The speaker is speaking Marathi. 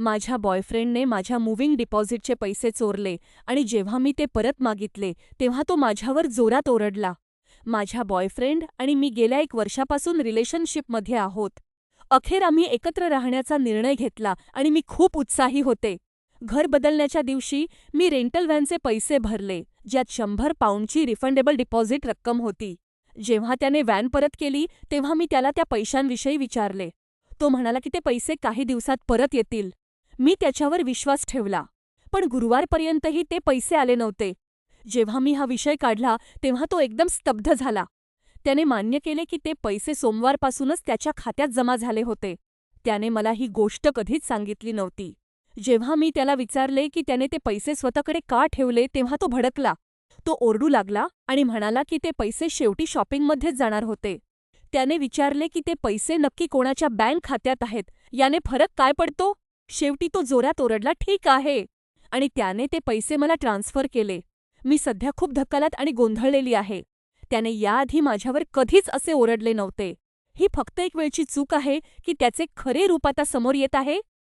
माझ्या बॉयफ्रेंडने माझ्या मूव्हिंग डिपॉझिटचे पैसे चोरले आणि जेव्हा मी ते परत मागितले तेव्हा तो माझ्यावर जोरात ओरडला. माझ्या बॉयफ्रेंड आणि मी गेल्या 1 वर्षापासून रिलेशनशिपमध्ये आहोत. अखेर आम्ही एकत्र राहण्याचा निर्णय घेतला आणि मी खूप उत्साही होते. घर बदलण्याच्या दिवशी मी रेंटल व्हॅनचे पैसे भरले, ज्यात 100 पाउंडची रिफंडेबल डिपॉझिट रक्कम होती. जेव्हा त्याने व्हॅन परत केली तेव्हा मी त्याला त्या पैशांविषयी विचारले. तो म्हणाला की ते पैसे काही दिवसात परत येतील. मी त्याच्यावर विश्वास ठेवला. पण गुरुवारपर्यंतही ते पैसे आले नव्हते. जेव्हा मी हा विषय काढला तेव्हा तो एकदम स्तब्ध झाला. त्याने मान्य केले की ते पैसे सोमवारपासूनच त्याच्या खात्यात जमा झाले होते. त्याने मला ही गोष्ट कधीच सांगितली नव्हती. जेव्हा मी त्याला विचारले की त्याने ते पैसे स्वतःकडे का ठेवले तेव्हा तो भडकला. तो ओरडू लागला आणि म्हणाला की ते पैसे शेवटी शॉपिंगमध्येच जाणार होते. त्याने विचारले की ते पैसे नक्की कोणाच्या बँक खात्यात आहेत, याने फरक काय पडतो? शेवटी तो जोरात ओरडला, "ठीक आहे," आणि त्याने ते पैसे मला ट्रान्स्फर केले. मी सध्या खूप धक्कालात आणि गोंधळलेली आहे. त्याने याआधी माझ्यावर कधीच असे ओरडले नव्हते. ही फक्त एक वेळची चूक आहे की त्याचे खरे रूप आता समोर येत आहे?